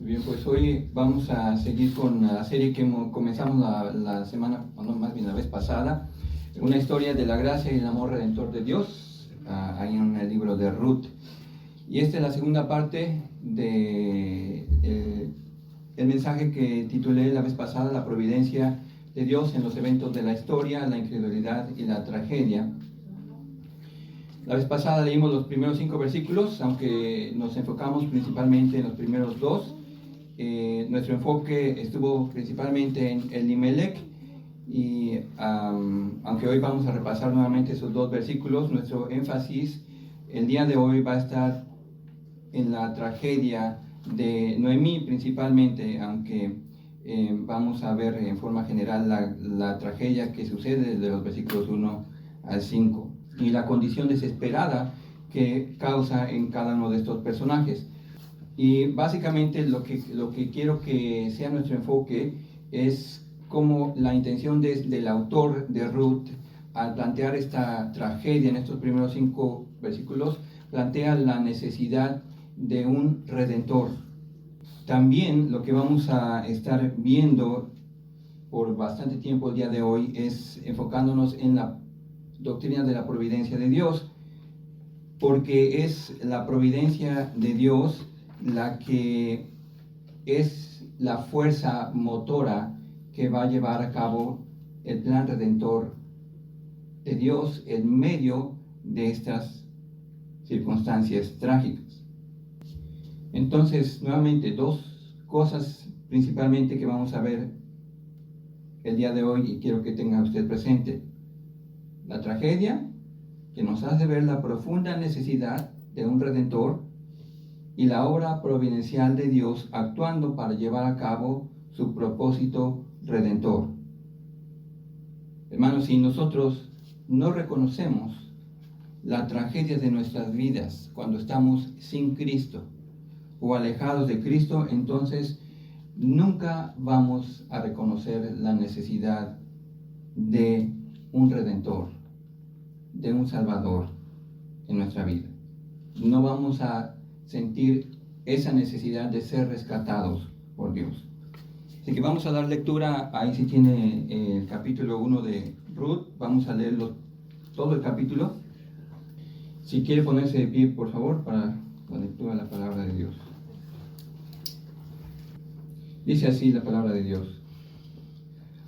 Bien, pues hoy vamos a seguir con la serie que comenzamos la semana, no, más bien la vez pasada, una historia de la gracia y el amor redentor de Dios, ahí en el libro de Ruth. Y esta es la segunda parte de el mensaje que titulé la vez pasada, la providencia de Dios en los eventos de la historia, la incredulidad y la tragedia. La vez pasada leímos los primeros 5 versículos, aunque nos enfocamos principalmente en los primeros 2. Nuestro enfoque estuvo principalmente en Elimelech y aunque hoy vamos a repasar nuevamente esos 2 versículos, nuestro énfasis el día de hoy va a estar en la tragedia de Noemí principalmente, aunque vamos a ver en forma general la tragedia que sucede desde los versículos 1 al 5 y la condición desesperada que causa en cada uno de estos personajes. Y básicamente lo que quiero que sea nuestro enfoque es cómo la intención del autor de Ruth al plantear esta tragedia en estos primeros 5 versículos plantea la necesidad de un redentor. También lo que vamos a estar viendo por bastante tiempo el día de hoy es enfocándonos en la doctrina de la providencia de Dios, porque es la providencia de Dios la que es la fuerza motora que va a llevar a cabo el plan redentor de Dios en medio de estas circunstancias trágicas. Entonces, nuevamente, 2 cosas principalmente que vamos a ver el día de hoy y quiero que tenga usted presente. La tragedia, que nos hace ver la profunda necesidad de un redentor, y la obra providencial de Dios actuando para llevar a cabo su propósito redentor. Hermanos, si nosotros no reconocemos la tragedia de nuestras vidas cuando estamos sin Cristo o alejados de Cristo, entonces nunca vamos a reconocer la necesidad de un redentor, de un salvador en nuestra vida. No vamos a sentir esa necesidad de ser rescatados por Dios. Así que vamos a dar lectura, ahí sí tiene el capítulo 1 de Ruth, vamos a leer todo el capítulo. Si quiere ponerse de pie, por favor, para la lectura de la palabra de Dios. Dice así la palabra de Dios.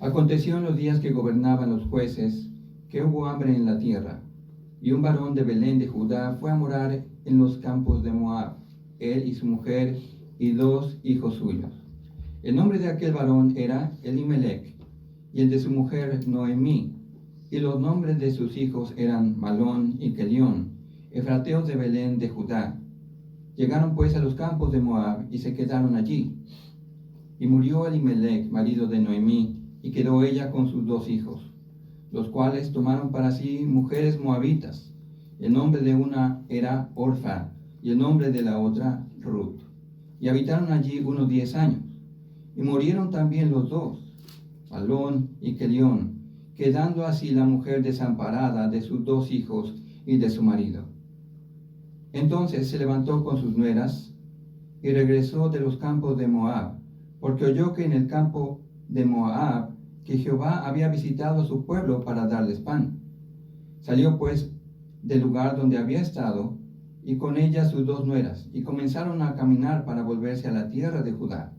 Aconteció en los días que gobernaban los jueces, que hubo hambre en la tierra, y un varón de Belén de Judá fue a morar en los campos de Moab, él y su mujer y 2 hijos suyos. El nombre de aquel varón era Elimelech, y el de su mujer Noemí, y los nombres de sus hijos eran Malón y Kelión, efrateos de Belén de Judá. Llegaron pues a los campos de Moab y se quedaron allí. Y murió Elimelech, marido de Noemí, y quedó ella con sus 2 hijos, los cuales tomaron para sí mujeres moabitas. El nombre de una era Orfa, y el nombre de la otra Ruth. Y habitaron allí unos 10 años. Y murieron también los 2, Malón y Kelión, quedando así la mujer desamparada de sus 2 hijos y de su marido. Entonces se levantó con sus nueras y regresó de los campos de Moab, porque oyó que en el campo de Moab que Jehová había visitado a su pueblo para darles pan. Salió pues del lugar donde había estado, y con ella sus 2 nueras, y comenzaron a caminar para volverse a la tierra de Judá.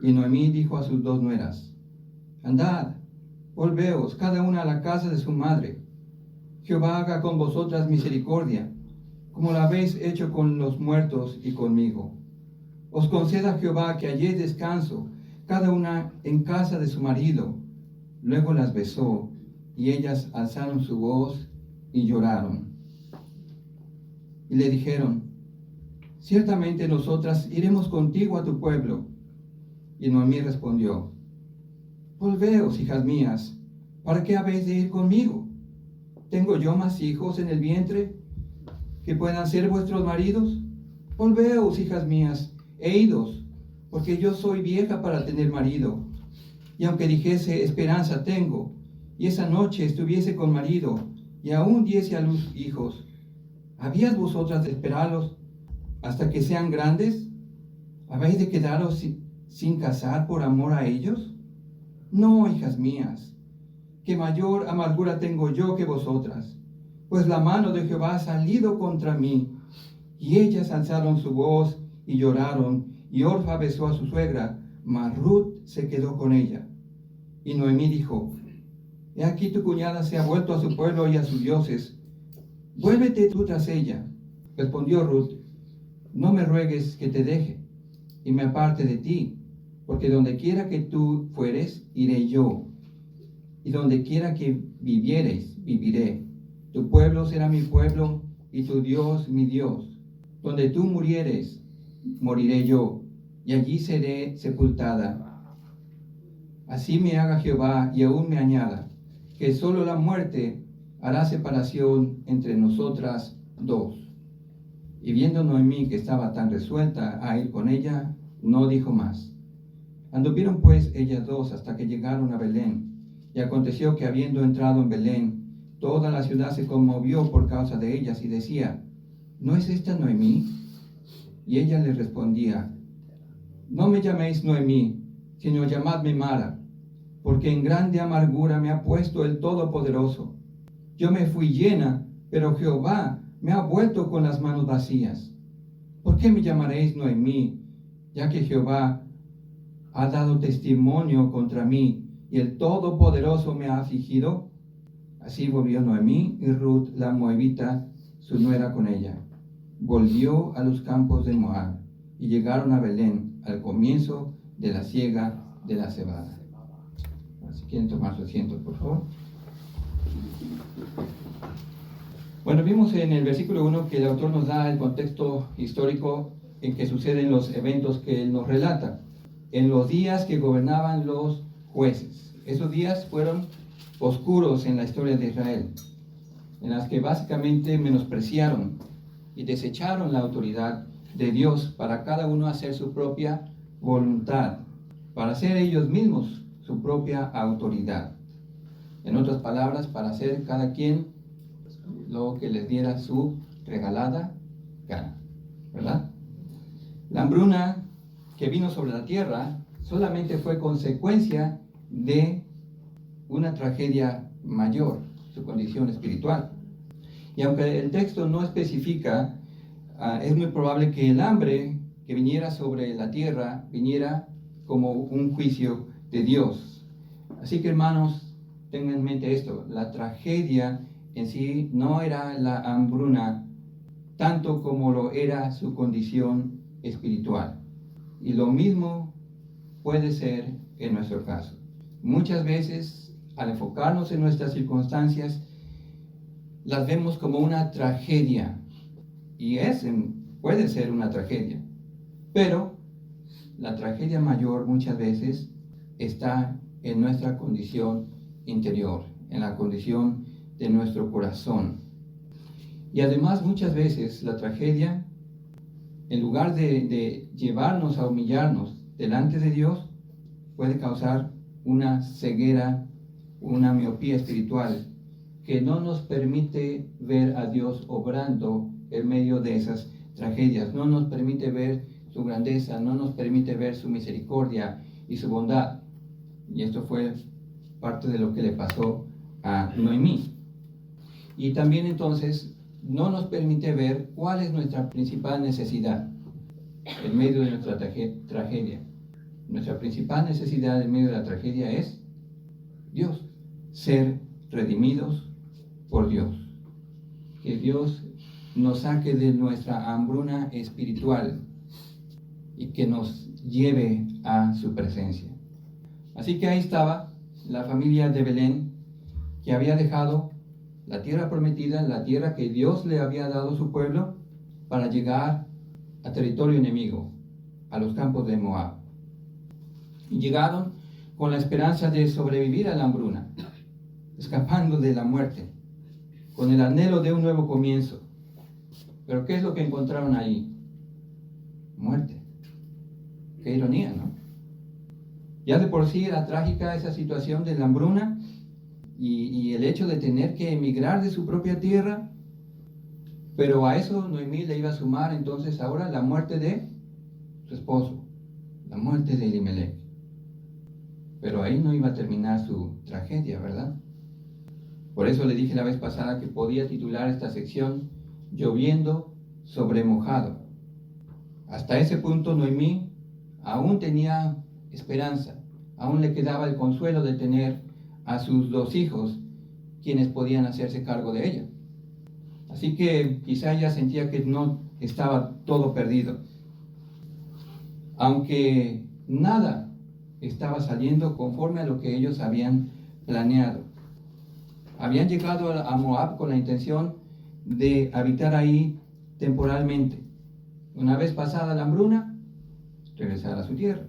Y Noemí dijo a sus 2 nueras: Andad, volveos cada una a la casa de su madre. Jehová haga con vosotras misericordia, como la habéis hecho con los muertos y conmigo. Os conceda Jehová que halléis descanso, cada una en casa de su marido. Luego las besó, y ellas alzaron su voz y lloraron. Y le dijeron: Ciertamente nosotras iremos contigo a tu pueblo. Y Noemí respondió: Volveos, hijas mías, ¿para qué habéis de ir conmigo? ¿Tengo yo más hijos en el vientre que puedan ser vuestros maridos? Volveos, hijas mías, e idos, porque yo soy vieja para tener marido. Y aunque dijese esperanza tengo, y esa noche estuviese con marido, y aún diese a luz hijos, ¿habías vosotras de esperarlos hasta que sean grandes? ¿Habéis de quedaros sin casar por amor a ellos? No, hijas mías, que mayor amargura tengo yo que vosotras, pues la mano de Jehová ha salido contra mí. Y ellas alzaron su voz y lloraron, y Orfa besó a su suegra, mas Ruth se quedó con ella. Y Noemí dijo: He aquí tu cuñada se ha vuelto a su pueblo y a sus dioses. Vuélvete tú tras ella. Respondió Ruth: No me ruegues que te deje y me aparte de ti, porque donde quiera que tú fueres, iré yo, y donde quiera que viviereis, viviré. Tu pueblo será mi pueblo, y tu Dios mi Dios. Donde tú murieres, moriré yo, y allí seré sepultada. Así me haga Jehová, y aún me añada, que solo la muerte hará separación entre nosotras dos. Y viendo Noemí que estaba tan resuelta a ir con ella, no dijo más. Anduvieron pues ellas dos hasta que llegaron a Belén. Y aconteció que habiendo entrado en Belén, toda la ciudad se conmovió por causa de ellas y decía: ¿No es esta Noemí? Y ella les respondía: No me llaméis Noemí, sino llamadme Mara, porque en grande amargura me ha puesto el Todopoderoso. Yo me fui llena, pero Jehová me ha vuelto con las manos vacías. ¿Por qué me llamaréis Noemí, ya que Jehová ha dado testimonio contra mí, y el Todopoderoso me ha afligido? Así volvió Noemí, y Ruth la moabita, su nuera, con ella. Volvió a los campos de Moab, y llegaron a Belén, al comienzo de la siega de la cebada. Si quieren tomar su asiento, por favor. Bueno, vimos en el versículo 1 que el autor nos da el contexto histórico en que suceden los eventos que él nos relata. En los días que gobernaban los jueces. Esos días fueron oscuros en la historia de Israel, en las que básicamente menospreciaron y desecharon la autoridad de Dios para cada uno hacer su propia voluntad, para ser ellos mismos su propia autoridad. En otras palabras, para hacer cada quien lo que les diera su regalada gana, ¿verdad? La hambruna que vino sobre la tierra solamente fue consecuencia de una tragedia mayor, su condición espiritual. Y aunque el texto no especifica, es muy probable que el hambre que viniera sobre la tierra viniera como un juicio de Dios. Así que, hermanos, tengan en mente esto: la tragedia en sí no era la hambruna tanto como lo era su condición espiritual. Y lo mismo puede ser en nuestro caso. Muchas veces, al enfocarnos en nuestras circunstancias, las vemos como una tragedia. Y puede ser una tragedia. Pero la tragedia mayor muchas veces está en nuestra condición interior, en la condición de nuestro corazón. Y además muchas veces la tragedia, en lugar de llevarnos a humillarnos delante de Dios, puede causar una ceguera, una miopía espiritual que no nos permite ver a Dios obrando en medio de esas tragedias, no nos permite ver su grandeza, no nos permite ver su misericordia y su bondad. Y esto fue parte de lo que le pasó a Noemí. Y también entonces no nos permite ver cuál es nuestra principal necesidad en medio de nuestra tragedia. Nuestra principal necesidad en medio de la tragedia es Dios, ser redimidos por Dios. Que Dios nos saque de nuestra hambruna espiritual y que nos lleve a su presencia. Así que ahí estaba la familia de Belén, que había dejado la tierra prometida, la tierra que Dios le había dado a su pueblo, para llegar a territorio enemigo, a los campos de Moab. Y llegaron con la esperanza de sobrevivir a la hambruna, escapando de la muerte, con el anhelo de un nuevo comienzo. Pero ¿qué es lo que encontraron ahí? Muerte. Qué ironía, ¿no? Ya de por sí era trágica esa situación de la hambruna y el hecho de tener que emigrar de su propia tierra, pero a eso Noemí le iba a sumar entonces ahora la muerte de su esposo, la muerte de Elimelech. Pero ahí no iba a terminar su tragedia, ¿verdad? Por eso le dije la vez pasada que podía titular esta sección Lloviendo sobre mojado. Hasta ese punto Noemí aún tenía esperanza, aún le quedaba el consuelo de tener a sus 2 hijos, quienes podían hacerse cargo de ella. Así que quizá ella sentía que no estaba todo perdido. Aunque nada estaba saliendo conforme a lo que ellos habían planeado. Habían llegado a Moab con la intención de habitar ahí temporalmente. Una vez pasada la hambruna, regresar a su tierra.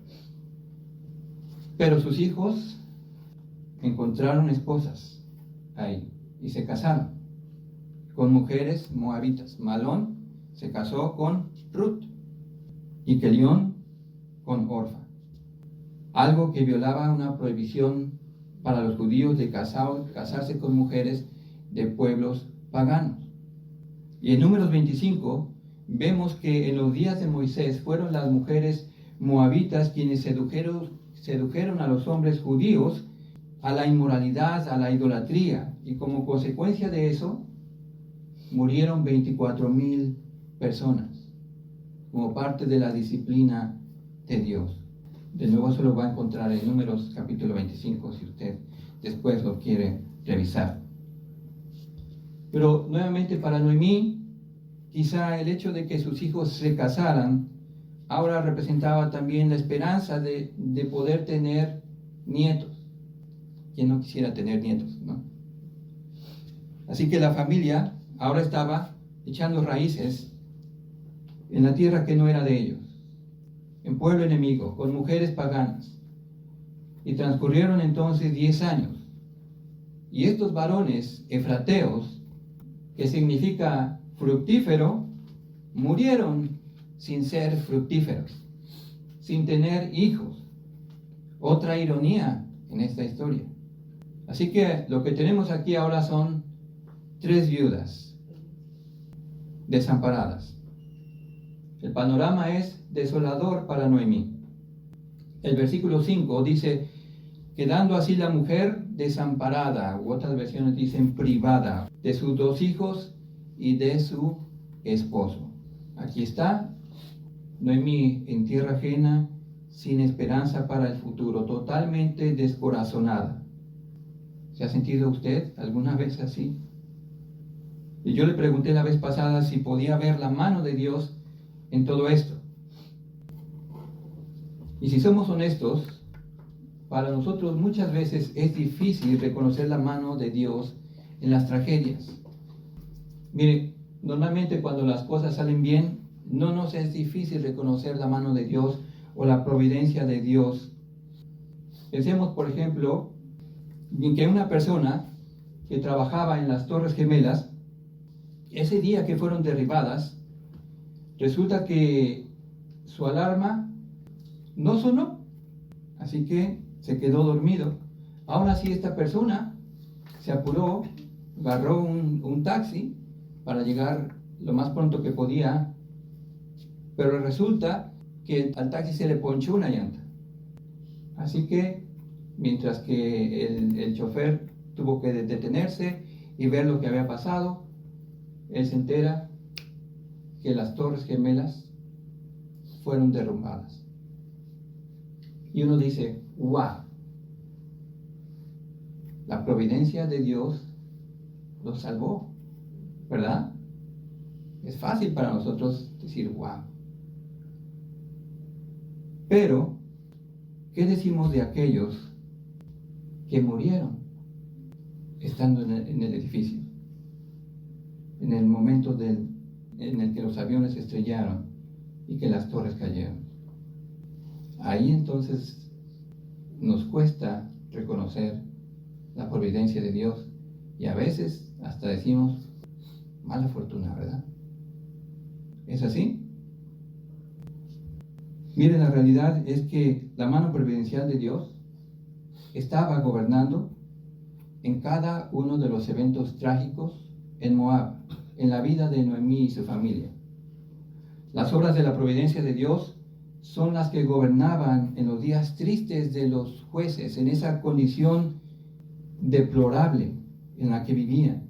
Pero sus hijos encontraron esposas ahí y se casaron con mujeres moabitas. Malón se casó con Ruth y Kelión con Orfa. Algo que violaba una prohibición para los judíos de casarse con mujeres de pueblos paganos. Y en Números 25 vemos que en los días de Moisés fueron las mujeres moabitas quienes sedujeron a los hombres judíos a la inmoralidad, a la idolatría, y como consecuencia de eso murieron 24,000 personas como parte de la disciplina de Dios. De nuevo se lo va a encontrar en Números capítulo 25 si usted después lo quiere revisar. Pero nuevamente para Noemí, quizá el hecho de que sus hijos se casaran ahora representaba también la esperanza de poder tener nietos. ¿Quién no quisiera tener nietos, no? Así que la familia ahora estaba echando raíces en la tierra que no era de ellos, en pueblo enemigo, con mujeres paganas. Y transcurrieron entonces 10 años. Y estos varones efrateos, que significa fructífero, murieron sin ser fructíferos, sin tener hijos. Otra ironía en esta historia. Así que lo que tenemos aquí ahora son 3 viudas desamparadas. El panorama es desolador para Noemí. El versículo 5 dice, quedando así la mujer desamparada, u otras versiones dicen privada, de sus 2 hijos y de su esposo. Aquí está Noemí en tierra ajena, sin esperanza para el futuro, totalmente descorazonada. ¿Se ha sentido usted alguna vez así? Y yo le pregunté la vez pasada si podía ver la mano de Dios en todo esto. Y si somos honestos, para nosotros muchas veces es difícil reconocer la mano de Dios en las tragedias. Mire, normalmente cuando las cosas salen bien, no nos es difícil reconocer la mano de Dios o la providencia de Dios. Pensemos, por ejemplo, en que una persona que trabajaba en las Torres Gemelas, ese día que fueron derribadas, resulta que su alarma no sonó, así que se quedó dormido. Aún así esta persona se apuró, agarró un taxi para llegar lo más pronto que podía, pero resulta que al taxi se le ponchó una llanta. Así que mientras que el chofer tuvo que detenerse y ver lo que había pasado, él se entera que las Torres Gemelas fueron derrumbadas. Y uno dice, wow, la providencia de Dios los salvó, ¿verdad? Es fácil para nosotros decir, wow. Pero, ¿qué decimos de aquellos que murieron estando en el edificio? En el momento en el que los aviones se estrellaron y que las torres cayeron. Ahí entonces nos cuesta reconocer la providencia de Dios y a veces hasta decimos mala fortuna, ¿verdad? ¿Es así? Miren, la realidad es que la mano providencial de Dios estaba gobernando en cada uno de los eventos trágicos en Moab, en la vida de Noemí y su familia. Las obras de la providencia de Dios son las que gobernaban en los días tristes de los jueces, en esa condición deplorable en la que vivían.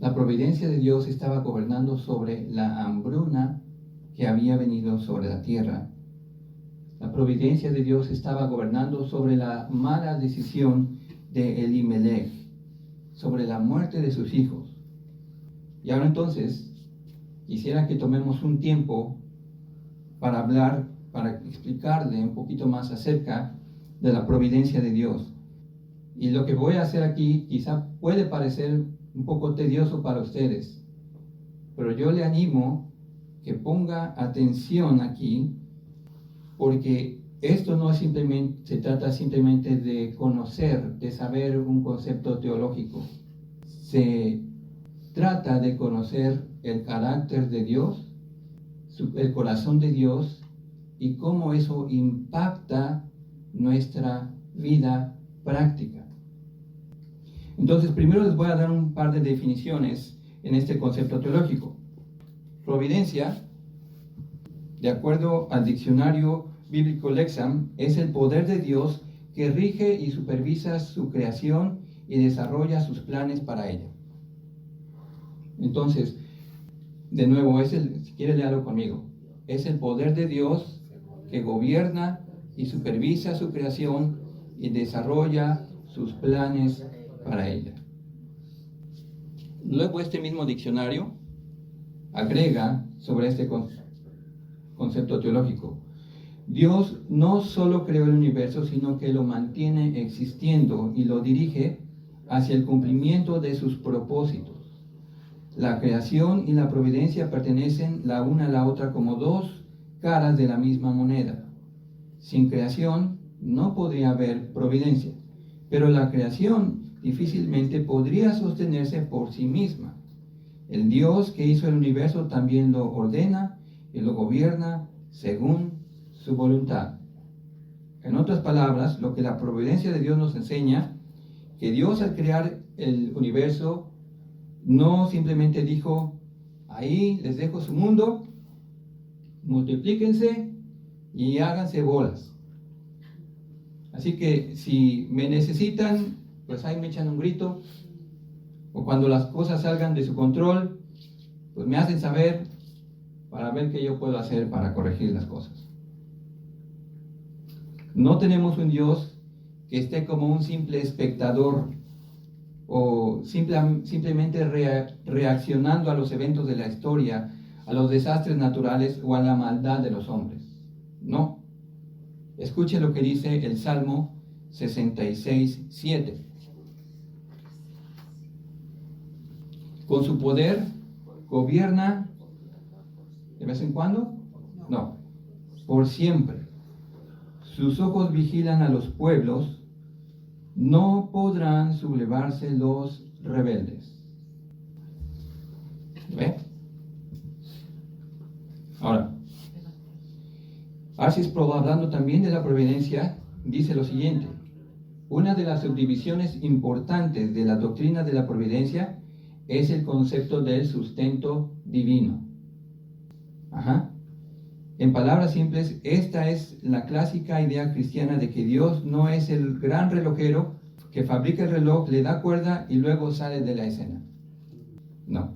La providencia de Dios estaba gobernando sobre la hambruna que había venido sobre la tierra. La providencia de Dios estaba gobernando sobre la mala decisión de Elimelech, sobre la muerte de sus hijos. Y ahora entonces, quisiera que tomemos un tiempo para hablar, para explicarle un poquito más acerca de la providencia de Dios. Y lo que voy a hacer aquí quizá puede parecer un poco tedioso para ustedes, pero yo le animo que ponga atención aquí, porque esto no es simplemente, se trata simplemente de conocer, de saber un concepto teológico. Se trata de conocer el carácter de Dios, el corazón de Dios y cómo eso impacta nuestra vida práctica. Entonces, primero les voy a dar un par de definiciones en este concepto teológico. Providencia, de acuerdo al diccionario bíblico Lexham, es el poder de Dios que rige y supervisa su creación y desarrolla sus planes para ella. Entonces, de nuevo, si quiere leerlo conmigo, es el poder de Dios que gobierna y supervisa su creación y desarrolla sus planes para ella. Luego este mismo diccionario agrega sobre este concepto teológico: Dios no solo creó el universo, sino que lo mantiene existiendo y lo dirige hacia el cumplimiento de sus propósitos. La creación y la providencia pertenecen la una a la otra como dos caras de la misma moneda. Sin creación no podría haber providencia, pero la creación difícilmente podría sostenerse por sí misma. El Dios que hizo el universo también lo ordena y lo gobierna según su voluntad. En otras palabras, lo que la providencia de Dios nos enseña, que Dios al crear el universo no simplemente dijo: ahí les dejo su mundo, multiplíquense y háganse bolas. Así que si me necesitan, pues ahí me echan un grito, o cuando las cosas salgan de su control, pues me hacen saber para ver qué yo puedo hacer para corregir las cosas. No tenemos un Dios que esté como un simple espectador o simplemente reaccionando a los eventos de la historia, a los desastres naturales o a la maldad de los hombres. No. Escuche lo que dice el Salmo 66:7. Con su poder gobierna de vez en cuando, no, por siempre. Sus ojos vigilan a los pueblos, no podrán sublevarse los rebeldes. ¿Ve? Ahora, Arcis Sproul, hablando también de la providencia, dice lo siguiente: una de las subdivisiones importantes de la doctrina de la providencia es el concepto del sustento divino. En palabras simples, esta es la clásica idea cristiana de que Dios no es el gran relojero que fabrica el reloj, le da cuerda y luego sale de la escena. No.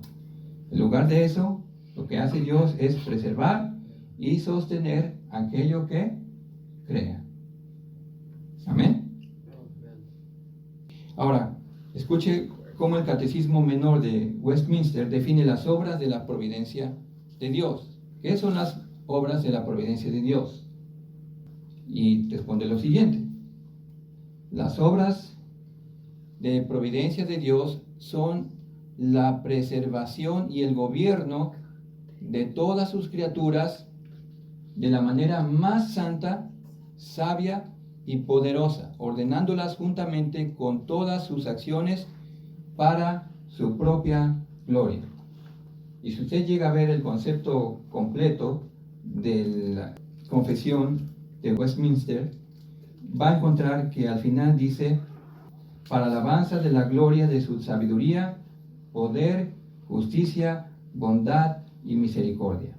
En lugar de eso, lo que hace Dios es preservar y sostener aquello que crea. Amén. Ahora, escuche cómo el Catecismo Menor de Westminster define las obras de la providencia de Dios. ¿Qué son las obras de la providencia de Dios? Y responde lo siguiente: las obras de providencia de Dios son la preservación y el gobierno de todas sus criaturas de la manera más santa, sabia y poderosa, ordenándolas juntamente con todas sus acciones para su propia gloria. Y si usted llega a ver el concepto completo de la confesión de Westminster, va a encontrar que al final dice: para alabanza de la gloria de su sabiduría, poder, justicia, bondad y misericordia.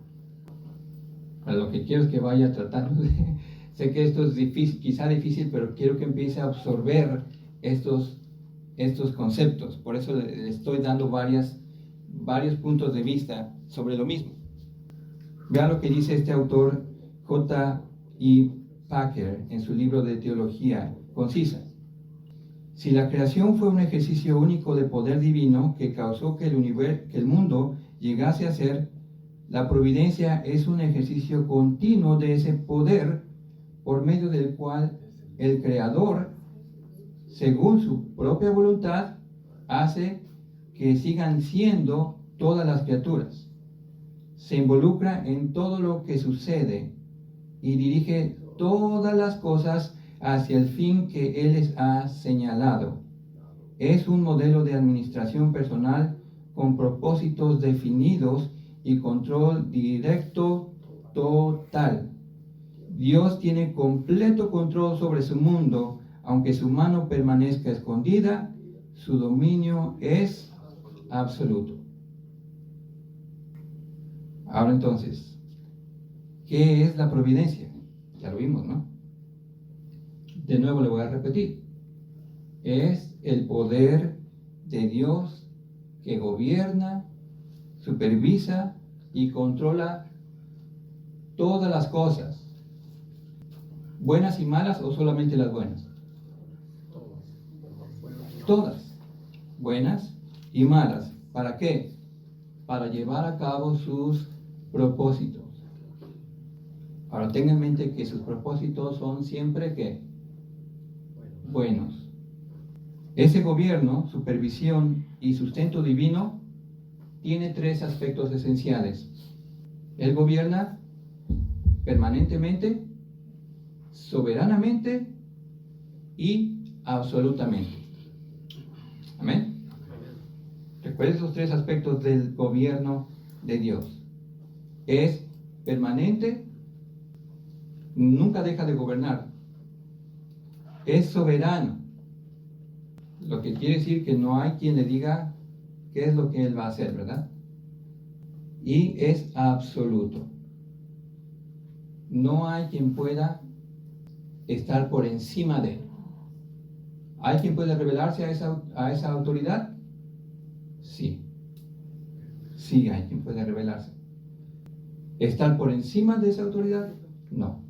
Para lo que quiero es que vaya tratando de... Sé que esto es difícil, quizá difícil, pero quiero que empiece a absorber estos conceptos. Por eso le estoy dando varios puntos de vista sobre lo mismo. Vean lo que dice este autor J. E. Packer en su libro de Teología Concisa. Si la creación fue un ejercicio único de poder divino que causó que el mundo llegase a ser, la providencia es un ejercicio continuo de ese poder por medio del cual el Creador, según su propia voluntad, hace que sigan siendo todas las criaturas. Se involucra en todo lo que sucede y dirige todas las cosas hacia el fin que Él les ha señalado. Es un modelo de administración personal con propósitos definidos y control directo total. Dios tiene completo control sobre su mundo, aunque su mano permanezca escondida, su dominio es absoluto. Ahora entonces, ¿qué es la providencia? Ya lo vimos, ¿no? De nuevo le voy a repetir. Es el poder de Dios que gobierna, supervisa y controla todas las cosas, buenas y malas o solamente las buenas. Todas, buenas y malas. ¿Para qué? Para llevar a cabo sus propósitos. Ahora tengan en mente que sus propósitos son siempre ¿qué? Buenos. Ese gobierno, supervisión y sustento divino tiene tres aspectos esenciales. Él gobierna permanentemente, soberanamente y absolutamente. Amén. Recuerden esos tres aspectos del gobierno de Dios. Es permanente, nunca deja de gobernar. Es soberano, lo que quiere decir que no hay quien le diga qué es lo que Él va a hacer, ¿verdad? Y es absoluto. No hay quien pueda estar por encima de Él. ¿Hay quien puede rebelarse a esa autoridad? Sí. Sí hay quien puede rebelarse. ¿Estar por encima de esa autoridad? No.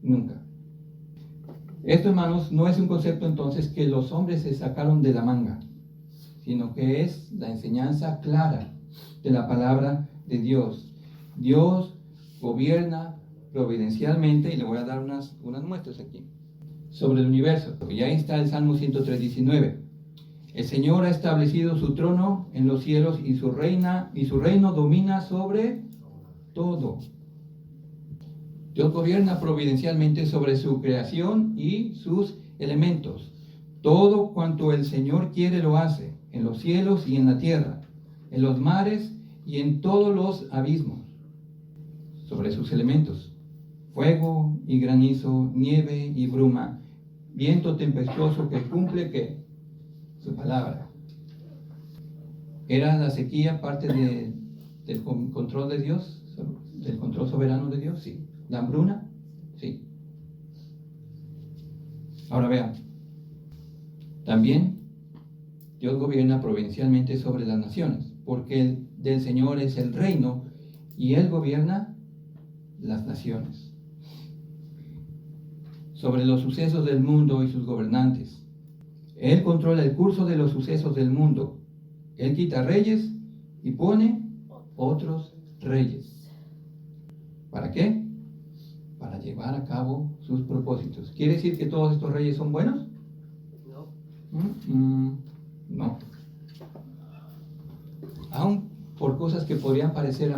Nunca. Esto, hermanos, no es un concepto entonces que los hombres se sacaron de la manga, sino que es la enseñanza clara de la palabra de Dios. Dios gobierna providencialmente, y le voy a dar unas muestras aquí, sobre el universo. Y ahí está el Salmo 103:19. El Señor ha establecido su trono en los cielos y su reino domina sobre todo. Dios gobierna providencialmente sobre su creación y sus elementos. Todo cuanto el Señor quiere lo hace, en los cielos y en la tierra, en los mares y en todos los abismos. Sobre sus elementos, fuego y granizo, nieve y bruma, viento tempestuoso que cumple ¿qué? Su palabra. ¿Era la sequía parte del control de Dios? ¿Del control soberano de Dios? Sí. ¿La hambruna? Sí. Ahora vean. También Dios gobierna providencialmente sobre las naciones, porque del Señor es el reino y Él gobierna las naciones. Sobre los sucesos del mundo y sus gobernantes. Él controla el curso de los sucesos del mundo. Él quita reyes y pone otros reyes. ¿Para qué? Para llevar a cabo sus propósitos. ¿Quiere decir que todos estos reyes son buenos? No. No. Aún por cosas que podrían parecer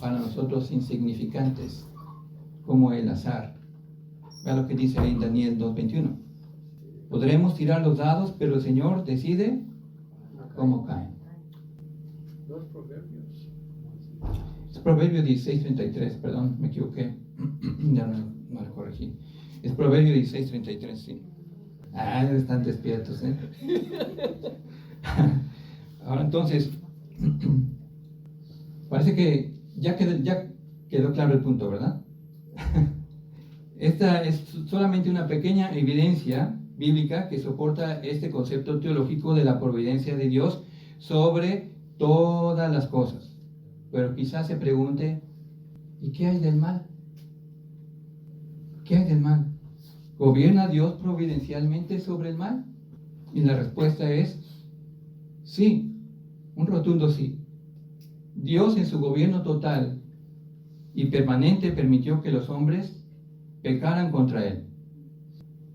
para nosotros insignificantes, como el azar. Vea lo que dice ahí en Daniel 2:21. Podremos tirar los dados, pero el Señor decide cómo caen. Dos proverbios. Es Proverbio 16:33, perdón, me equivoqué. Ya no lo corregí. Es Proverbio 16:33, sí. Están despiertos, ¿eh? Ahora entonces, parece que ya quedó claro el punto, ¿verdad? Esta es solamente una pequeña evidencia bíblica que soporta este concepto teológico de la providencia de Dios sobre todas las cosas. Pero quizás se pregunte, ¿y qué hay del mal? ¿Qué hay del mal? ¿Gobierna Dios providencialmente sobre el mal? Y la respuesta es sí, un rotundo sí. Dios en su gobierno total y permanente permitió que los hombres pecaran contra Él.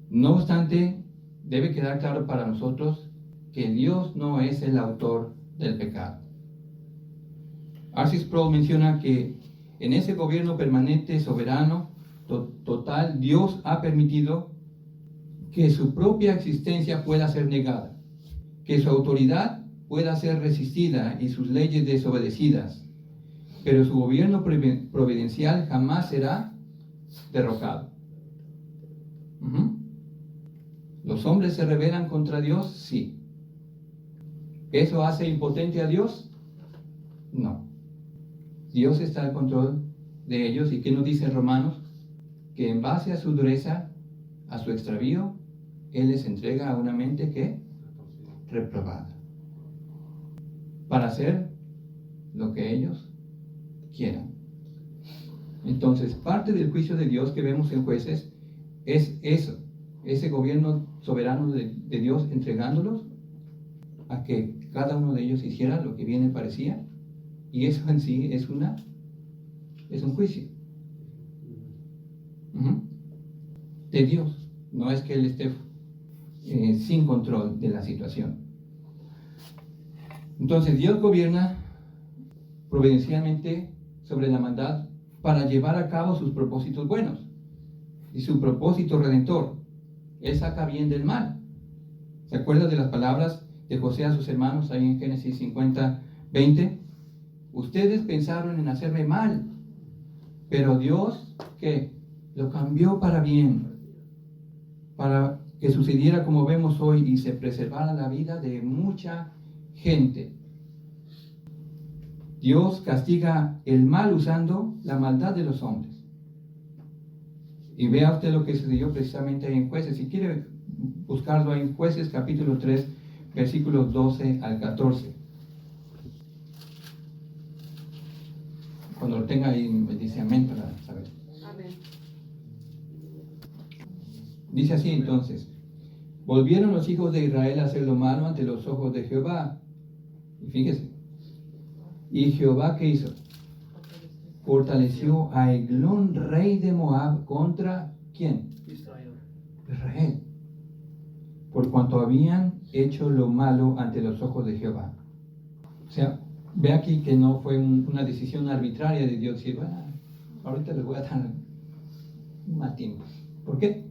No obstante, debe quedar claro para nosotros que Dios no es el autor del pecado. R.C. Sproul menciona que en ese gobierno permanente, soberano, total, Dios ha permitido que su propia existencia pueda ser negada, que su autoridad pueda ser resistida y sus leyes desobedecidas, pero su gobierno providencial jamás será derrocado. ¿Los hombres se rebelan contra Dios? Sí. ¿Eso hace impotente a Dios? No. Dios está al control de ellos. ¿Y qué nos dice Romanos? Que en base a su dureza, a su extravío, Él les entrega a una mente que reprobada, para hacer lo que ellos quieran. Entonces, parte del juicio de Dios que vemos en Jueces es eso, ese gobierno soberano de Dios entregándolos a que cada uno de ellos hiciera lo que bien le parecía, y eso en sí es un juicio de Dios. No es que Él esté sin control de la situación. Entonces Dios gobierna providencialmente sobre la maldad para llevar a cabo sus propósitos buenos y su propósito redentor. Él saca bien del mal. ¿Se acuerdan de las palabras de José a sus hermanos ahí en Génesis 50:20? Ustedes pensaron en hacerme mal, pero Dios, ¿qué? Lo cambió para bien, para que sucediera como vemos hoy y se preservara la vida de mucha gente. Dios castiga el mal usando la maldad de los hombres. Y vea usted lo que sucedió precisamente ahí en Jueces. Si quiere buscarlo ahí en Jueces capítulo 3, versículos 12 al 14. Cuando lo tenga ahí, me dice amén para saber. Amén. Dice así entonces: volvieron los hijos de Israel a hacer lo malo ante los ojos de Jehová. Y fíjese. ¿Y Jehová qué hizo? Fortaleció a Eglón, rey de Moab, contra ¿quién? Israel. Por cuanto habían hecho lo malo ante los ojos de Jehová. O sea, ve aquí que no fue una decisión arbitraria de Dios. Y bueno, ahorita les voy a dar un mal tiempo. ¿Por qué?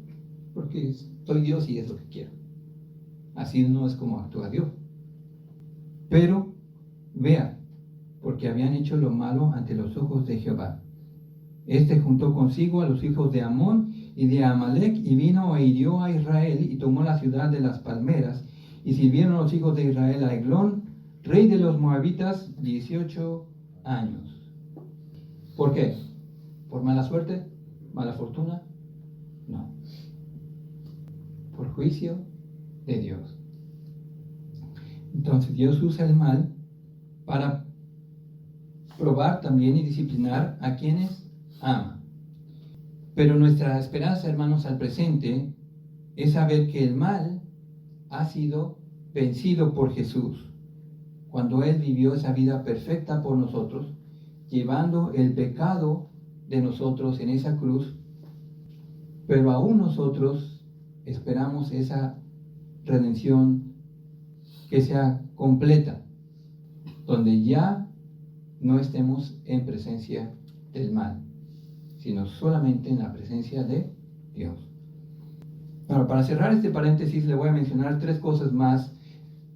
Porque soy Dios y es lo que quiero. Así no es como actúa Dios. Pero, vea, porque habían hecho lo malo ante los ojos de Jehová. Este juntó consigo a los hijos de Amón y de Amalek, y vino e hirió a Israel, y tomó la ciudad de las palmeras, y sirvieron los hijos de Israel a Eglón, rey de los moabitas, 18 años. ¿Por qué? ¿Por mala suerte? ¿Mala fortuna? No. Por juicio de Dios. Entonces Dios usa el mal para probar también y disciplinar a quienes ama. Pero nuestra esperanza, hermanos, al presente es saber que el mal ha sido vencido por Jesús, cuando Él vivió esa vida perfecta por nosotros, llevando el pecado de nosotros en esa cruz. Pero aún nosotros esperamos esa redención que sea completa, donde ya no estemos en presencia del mal, sino solamente en la presencia de Dios. Bueno, para cerrar este paréntesis, le voy a mencionar 3 cosas más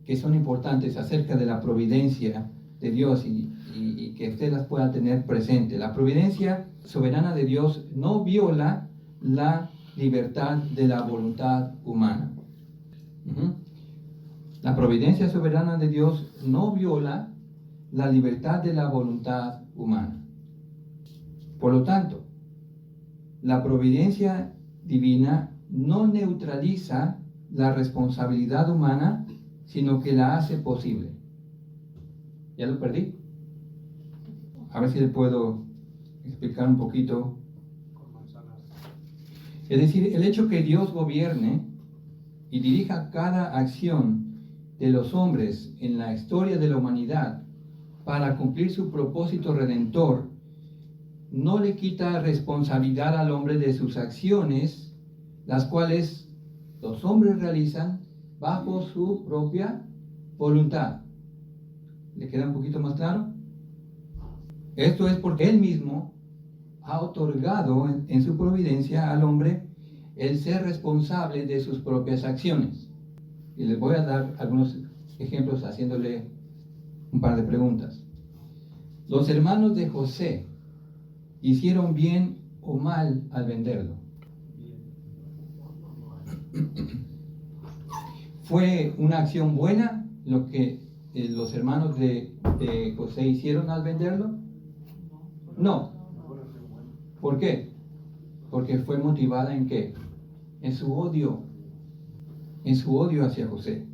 que son importantes acerca de la providencia de Dios y que usted las pueda tener presente. La providencia soberana de Dios no viola la libertad de la voluntad humana. La providencia soberana de Dios no viola la libertad de la voluntad humana. Por lo tanto, la providencia divina no neutraliza la responsabilidad humana, sino que la hace posible. ¿Ya lo perdí? A ver si le puedo explicar un poquito. Es decir, el hecho que Dios gobierne y dirija cada acción de los hombres en la historia de la humanidad para cumplir su propósito redentor, no le quita responsabilidad al hombre de sus acciones, las cuales los hombres realizan bajo su propia voluntad. ¿Le queda un poquito más claro? Esto es porque Él mismo ha otorgado en su providencia al hombre el ser responsable de sus propias acciones. Y les voy a dar algunos ejemplos haciéndole un par de preguntas. Los hermanos de José hicieron bien o mal al venderlo. ¿Fue una acción buena lo que los hermanos de José hicieron al venderlo? No. ¿Por qué? Porque fue motivada ¿en qué? En su odio hacia José.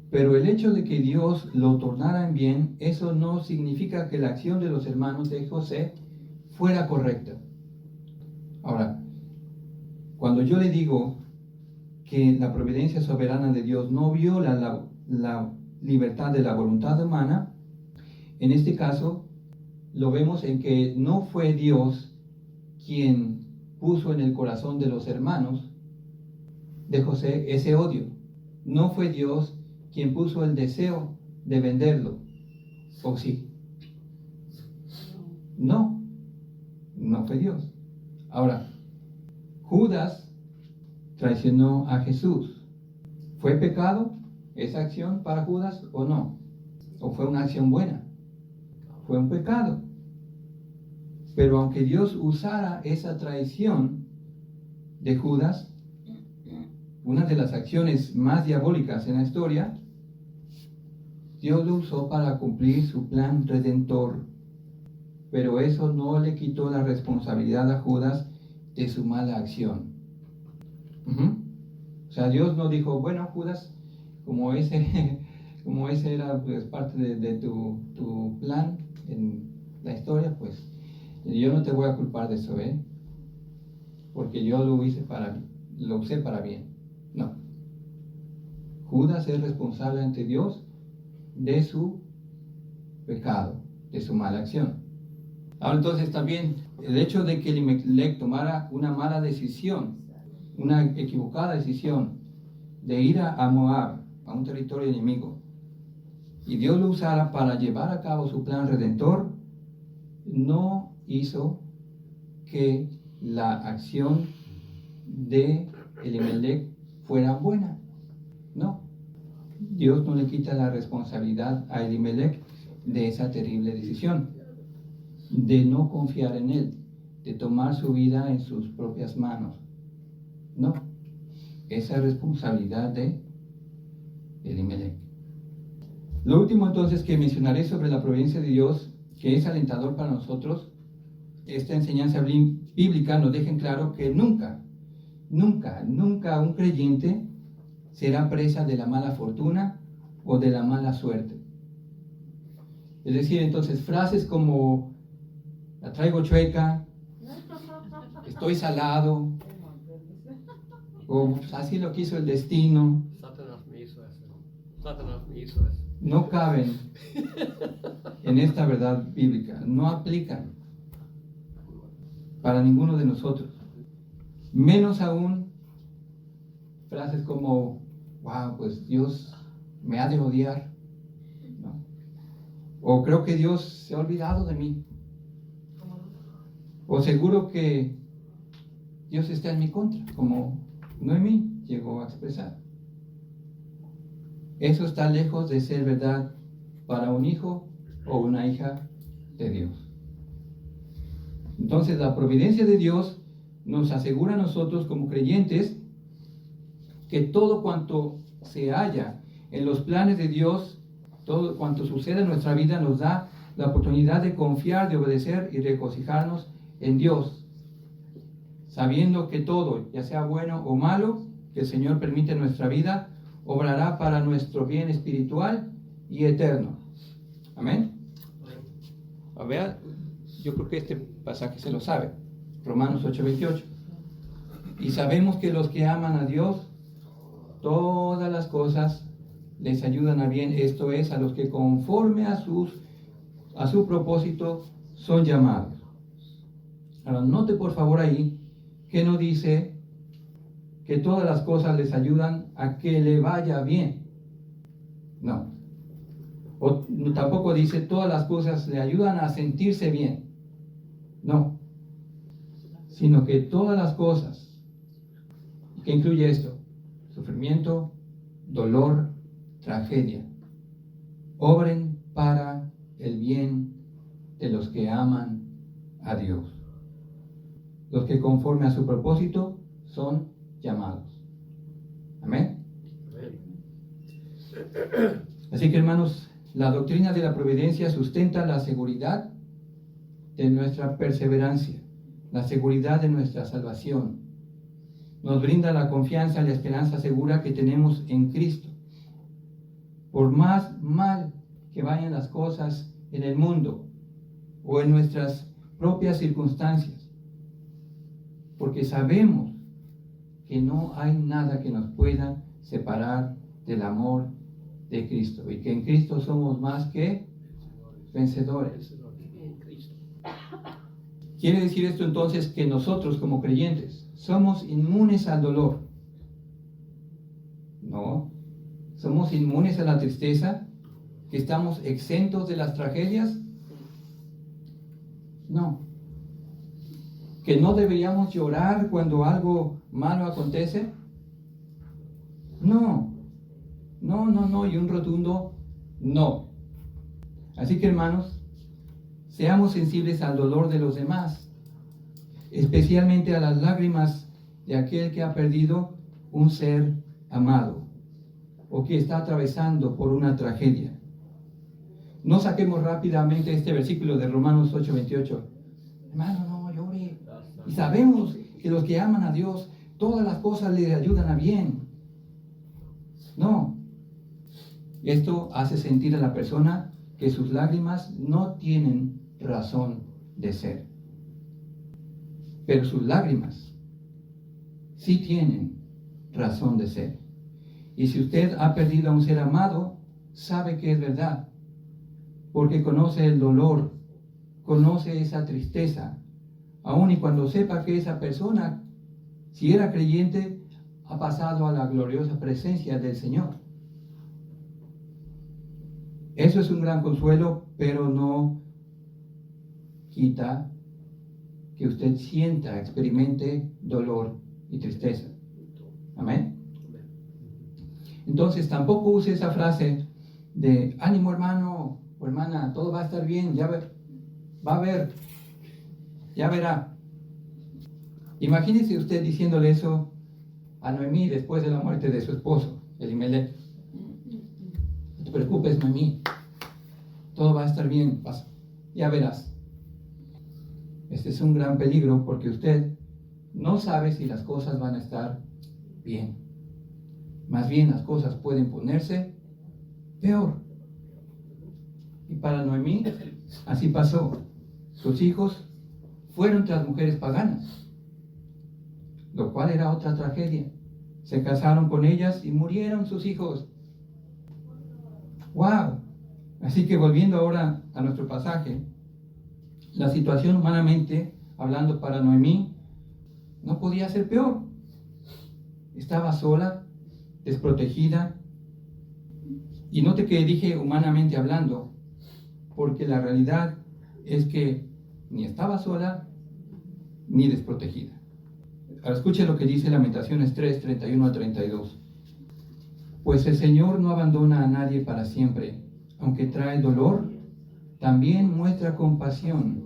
Pero el hecho de que Dios lo tornara en bien, eso no significa que la acción de los hermanos de José fuera correcta. Ahora, cuando yo le digo que la providencia soberana de Dios no viola la libertad de la voluntad humana, en este caso lo vemos en que no fue Dios quien puso en el corazón de los hermanos de José ese odio. No fue Dios quien puso el deseo de venderlo. ¿O sí? No fue Dios. Ahora, Judas traicionó a Jesús. ¿Fue pecado esa acción para Judas o no? ¿O fue una acción buena? Fue un pecado. Pero aunque Dios usara esa traición de Judas, una de las acciones más diabólicas en la historia, Dios lo usó para cumplir su plan redentor. Pero eso no le quitó la responsabilidad a Judas de su mala acción. O sea, Dios no dijo, bueno, Judas, como ese era pues parte de tu plan en la historia, pues yo no te voy a culpar de eso, porque yo lo usé para bien. No. Judas es responsable ante Dios de su pecado, de su mala acción. Ahora entonces también el hecho de que Elimelec tomara una mala decisión, una equivocada decisión de ir a Moab, a un territorio enemigo, y Dios lo usara para llevar a cabo su plan redentor, no hizo que la acción de Elimelec fuera buena. No. Dios no le quita la responsabilidad a Elimelec de esa terrible decisión, de no confiar en él, de tomar su vida en sus propias manos. No. Esa es responsabilidad de Elimelec. Lo último entonces que mencionaré sobre la providencia de Dios, que es alentador para nosotros, esta enseñanza bíblica nos deja en claro que nunca un creyente será presa de la mala fortuna o de la mala suerte. Es decir, entonces frases como la traigo chueca, estoy salado, o así lo quiso el destino, Satanás me hizo eso. no caben en esta verdad bíblica, no aplican para ninguno de nosotros. Menos aún frases como, wow, pues Dios me ha de odiar, ¿no? O creo que Dios se ha olvidado de mí. O seguro que Dios está en mi contra, como Noemí llegó a expresar. Eso está lejos de ser verdad para un hijo o una hija de Dios. Entonces, la providencia de Dios nos asegura a nosotros como creyentes que todo cuanto se halla en los planes de Dios, todo cuanto sucede en nuestra vida nos da la oportunidad de confiar, de obedecer y regocijarnos en Dios, sabiendo que todo, ya sea bueno o malo, que el Señor permite en nuestra vida, obrará para nuestro bien espiritual y eterno. Amén. A ver, yo creo que este pasaje se lo sabe. Romanos 8:28. Y sabemos que los que aman a Dios, todas las cosas les ayudan a bien, esto es, a los que conforme a su propósito son llamados. Ahora, note por favor ahí que no dice que todas las cosas les ayudan a que le vaya bien. No. O tampoco dice todas las cosas le ayudan a sentirse bien. No. Sino que todas las cosas, que incluye esto: sufrimiento, dolor, tragedia, obren para el bien de los que aman a Dios. Los que conforme a su propósito son llamados. Amén. Así que, hermanos, la doctrina de la providencia sustenta la seguridad de nuestra perseverancia, la seguridad de nuestra salvación. Nos brinda la confianza y la esperanza segura que tenemos en Cristo. Por más mal que vayan las cosas en el mundo o en nuestras propias circunstancias, porque sabemos que no hay nada que nos pueda separar del amor de Cristo, y que en Cristo somos más que vencedores. Quiere decir esto entonces que nosotros como creyentes somos inmunes al dolor. No. ¿Somos inmunes a la tristeza? ¿Que estamos exentos de las tragedias? No. ¿Que no deberíamos llorar cuando algo malo acontece? No. No, y un rotundo no. Así que, hermanos, seamos sensibles al dolor de los demás, especialmente a las lágrimas de aquel que ha perdido un ser amado o que está atravesando por una tragedia. No saquemos rápidamente este versículo de Romanos 8:28. Hermano, no llore. Y sabemos que los que aman a Dios, todas las cosas le ayudan a bien. No. Esto hace sentir a la persona que sus lágrimas no tienen razón de ser. Pero sus lágrimas sí tienen razón de ser. Y si usted ha perdido a un ser amado, sabe que es verdad, porque conoce el dolor, conoce esa tristeza, aun y cuando sepa que esa persona, si era creyente, ha pasado a la gloriosa presencia del Señor. Eso es un gran consuelo, pero no quita que usted sienta, experimente dolor y tristeza. Amén. Entonces tampoco use esa frase de ánimo, hermano o hermana, todo va a estar bien, va a ver, ya verá. Imagínese usted diciéndole eso a Noemí después de la muerte de su esposo, Elimelech. No te preocupes, Noemí, todo va a estar bien, ya verás. Este es un gran peligro porque usted no sabe si las cosas van a estar bien. Más bien las cosas pueden ponerse peor. Y para Noemí así pasó. Sus hijos fueron tras mujeres paganas, lo cual era otra tragedia. Se casaron con ellas y murieron sus hijos. ¡Wow! Así que volviendo ahora a nuestro pasaje, la situación humanamente hablando para Noemí no podía ser peor. Estaba sola, desprotegida, y note que dije humanamente hablando, porque la realidad es que ni estaba sola ni desprotegida. Ahora escuche lo que dice Lamentaciones 3, 31 a 32. Pues el Señor no abandona a nadie para siempre, aunque trae dolor, también muestra compasión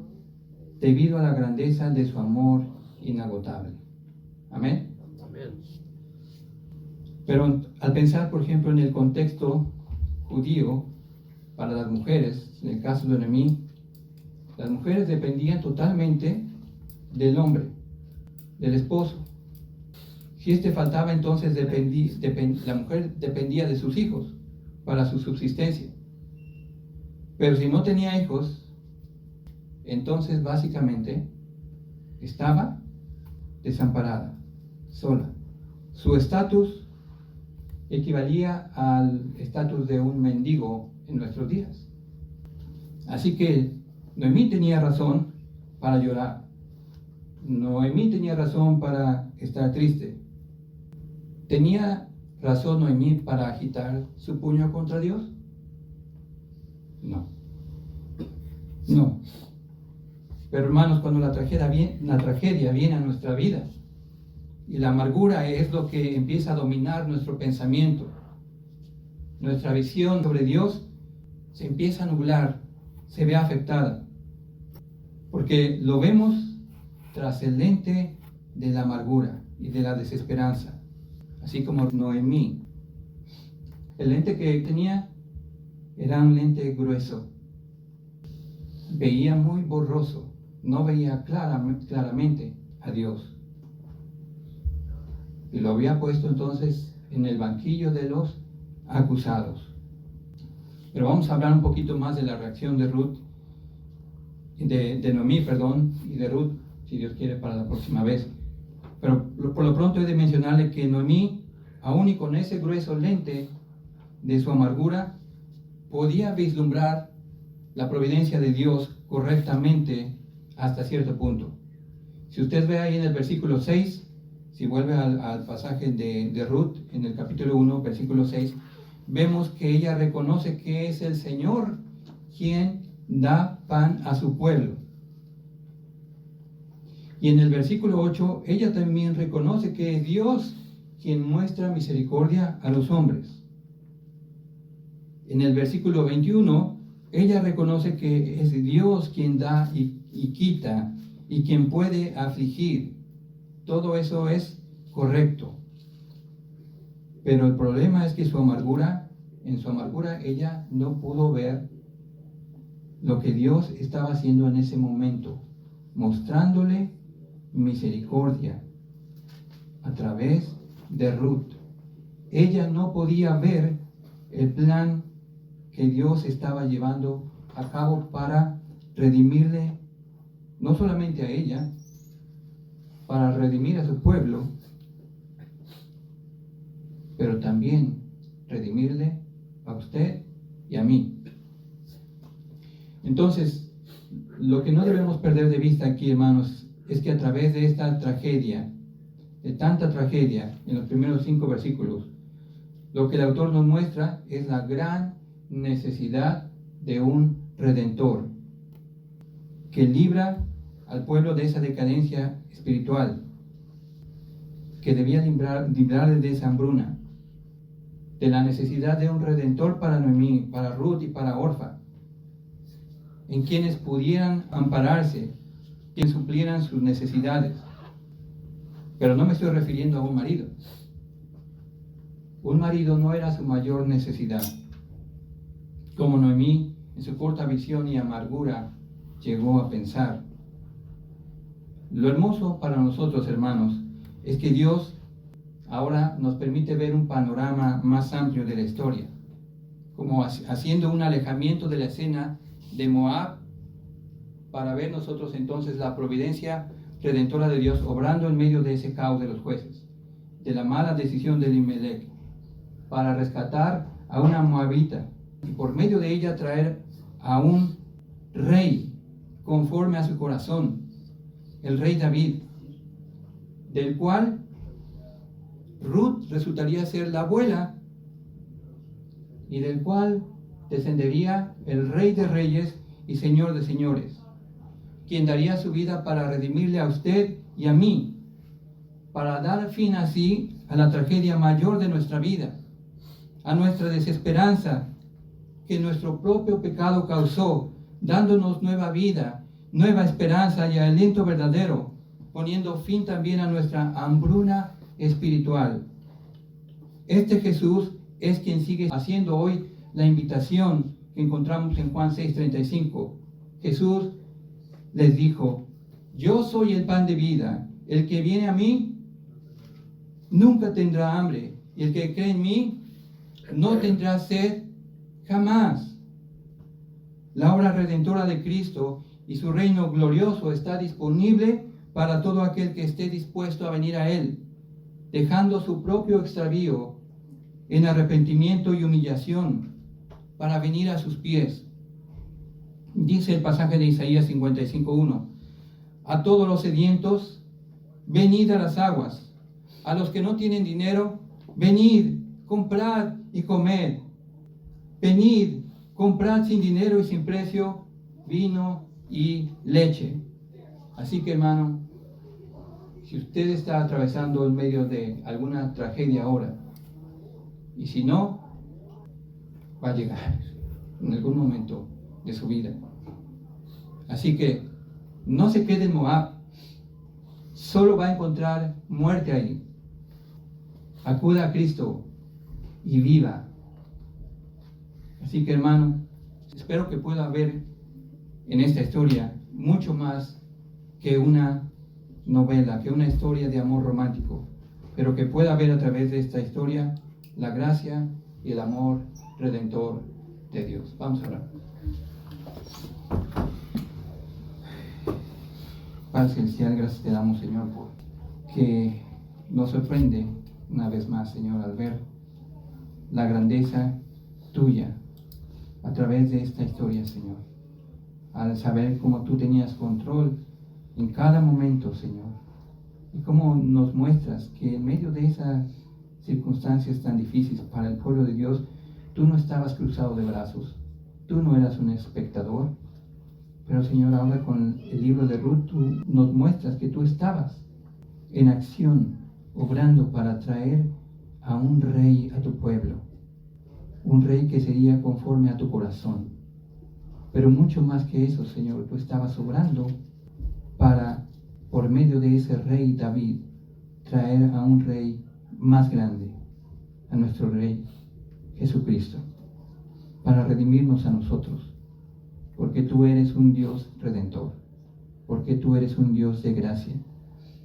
debido a la grandeza de su amor inagotable. Amén. Amén. Pero al pensar, por ejemplo, en el contexto judío, para las mujeres, en el caso de Noemí, las mujeres dependían totalmente del hombre. del esposo. Si éste faltaba, entonces la mujer dependía de sus hijos para su subsistencia. Pero si no tenía hijos, entonces básicamente estaba desamparada, sola. Su estatus equivalía al estatus de un mendigo en nuestros días. Así que Noemí tenía razón para llorar. Noemí tenía razón para estar triste. ¿Tenía razón Noemí para agitar su puño contra Dios? No. No. Pero hermanos, cuando la tragedia viene a nuestra vida y la amargura es lo que empieza a dominar nuestro pensamiento, nuestra visión sobre Dios se empieza a nublar, se ve afectada, porque lo vemos tras el lente de la amargura y de la desesperanza, así como Noemí. El lente que tenía era un lente grueso, veía muy borroso, no veía claramente a Dios. Y lo había puesto entonces en el banquillo de los acusados. Pero vamos a hablar un poquito más de la reacción de Ruth, de Noemí, y de Ruth, si Dios quiere, para la próxima vez. Pero por lo pronto he de mencionarle que Noemí, aún y con ese grueso lente de su amargura, podía vislumbrar la providencia de Dios correctamente hasta cierto punto. Si usted ve ahí en el versículo 6, si vuelve al pasaje de Ruth, en el capítulo 1, versículo 6, vemos que ella reconoce que es el Señor quien da pan a su pueblo. Y en el versículo 8, ella también reconoce que es Dios quien muestra misericordia a los hombres. En el versículo 21, ella reconoce que es Dios quien da y quita y quien puede afligir. Todo eso es correcto. Pero el problema es que en su amargura ella no pudo ver lo que Dios estaba haciendo en ese momento, mostrándole misericordia a través de Ruth. Ella no podía ver el plan que Dios estaba llevando a cabo para redimirle, no solamente a ella, para redimir a su pueblo, pero también redimirle a usted y a mí. Entonces, lo que no debemos perder de vista aquí, hermanos, es que a través de esta tragedia, de tanta tragedia, en los primeros 5 versículos, lo que el autor nos muestra es la gran necesidad de un redentor que libra al pueblo de esa decadencia espiritual, que debía librarle de esa hambruna, de la necesidad de un redentor para Noemí, para Ruth y para Orfa, en quienes pudieran ampararse, quienes suplieran sus necesidades. Pero no me estoy refiriendo a un marido. Un marido no era su mayor necesidad, como Noemí, en su corta visión y amargura, llegó a pensar. Lo hermoso para nosotros, hermanos, es que Dios ahora nos permite ver un panorama más amplio de la historia, como haciendo un alejamiento de la escena de Moab, para ver nosotros entonces la providencia redentora de Dios obrando en medio de ese caos de los jueces, de la mala decisión de Elimelech, para rescatar a una moabita y por medio de ella traer a un rey conforme a su corazón, el rey David, del cual Ruth resultaría ser la abuela y del cual descendería el Rey de Reyes y Señor de Señores, quien daría su vida para redimirle a usted y a mí, para dar fin así a la tragedia mayor de nuestra vida, a nuestra desesperanza que nuestro propio pecado causó, dándonos nueva vida, nueva esperanza y aliento verdadero, poniendo fin también a nuestra hambruna espiritual. Este Jesús es quien sigue haciendo hoy la invitación que encontramos en Juan 6:35. Jesús les dijo: yo soy el pan de vida, El que viene a mí nunca tendrá hambre, y el que cree en mí no tendrá sed jamás. La obra redentora de Cristo y su reino glorioso está disponible para todo aquel que esté dispuesto a venir a Él, dejando su propio extravío en arrepentimiento y humillación para venir a sus pies. Dice el pasaje de Isaías 55:1: a todos los sedientos, venid a las aguas; a los que no tienen dinero, venid, comprad y comed. Venid, comprad sin dinero y sin precio vino y leche. Así que, hermano, si usted está atravesando en medio de alguna tragedia ahora, y si no, va a llegar en algún momento de su vida. Así que no se quede en Moab, solo va a encontrar muerte ahí. Acuda a Cristo y viva. Así que, hermano, espero que pueda ver en esta historia mucho más que una novela, que una historia de amor romántico, pero que pueda ver a través de esta historia la gracia y el amor redentor de Dios. Vamos a orar. Padre Celestial, gracias te damos, Señor, por que nos sorprende una vez más, Señor, al ver la grandeza tuya a través de esta historia, Señor, al saber cómo tú tenías control en cada momento, Señor, y cómo nos muestras que en medio de esas circunstancias tan difíciles para el pueblo de Dios, tú no estabas cruzado de brazos, tú no eras un espectador, pero, Señor, ahora con el libro de Ruth tú nos muestras que tú estabas en acción, obrando para traer a un rey a tu pueblo, un rey que sería conforme a tu corazón. Pero mucho más que eso, Señor, tú estabas obrando para, por medio de ese rey David, traer a un rey más grande, a nuestro rey Jesucristo, para redimirnos a nosotros, porque tú eres un Dios redentor, porque tú eres un Dios de gracia,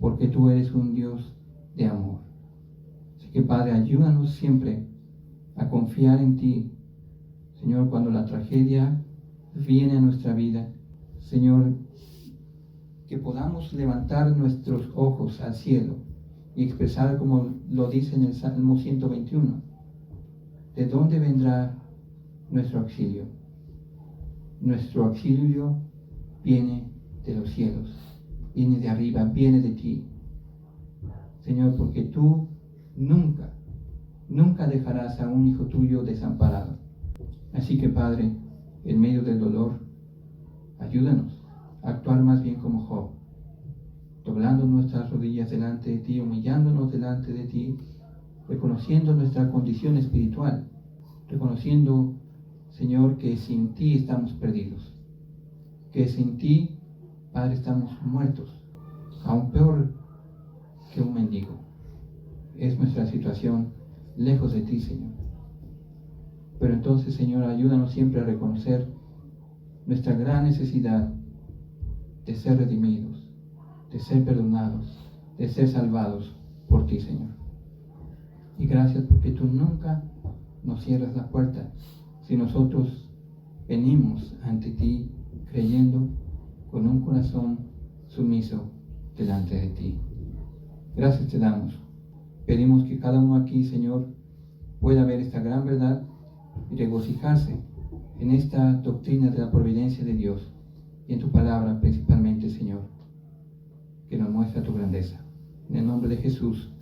porque tú eres un Dios de amor. Así que, Padre, ayúdanos siempre a confiar en ti, Señor, cuando la tragedia viene a nuestra vida. Señor, que podamos levantar nuestros ojos al cielo y expresar, como lo dice en el Salmo 121, ¿de dónde vendrá nuestro auxilio? Nuestro auxilio viene de los cielos, viene de arriba, viene de ti, Señor, porque tú nunca dejarás a un hijo tuyo desamparado. Así que, Padre, en medio del dolor, ayúdanos a actuar más bien como Job, doblando nuestras rodillas delante de ti, humillándonos delante de ti, reconociendo nuestra condición espiritual, reconociendo, Señor, que sin ti estamos perdidos, que sin ti, Padre, estamos muertos, aún peor que un mendigo. Es nuestra situación lejos de ti, Señor. Pero entonces, Señor, ayúdanos siempre a reconocer nuestra gran necesidad de ser redimidos, de ser perdonados, de ser salvados por ti, Señor. Y gracias porque tú nunca nos cierras la puerta si nosotros venimos ante ti creyendo con un corazón sumiso delante de ti. Gracias te damos. Pedimos que cada uno aquí, Señor, pueda ver esta gran verdad y regocijarse en esta doctrina de la providencia de Dios y en tu palabra principalmente, Señor, que nos muestra tu grandeza. En el nombre de Jesús.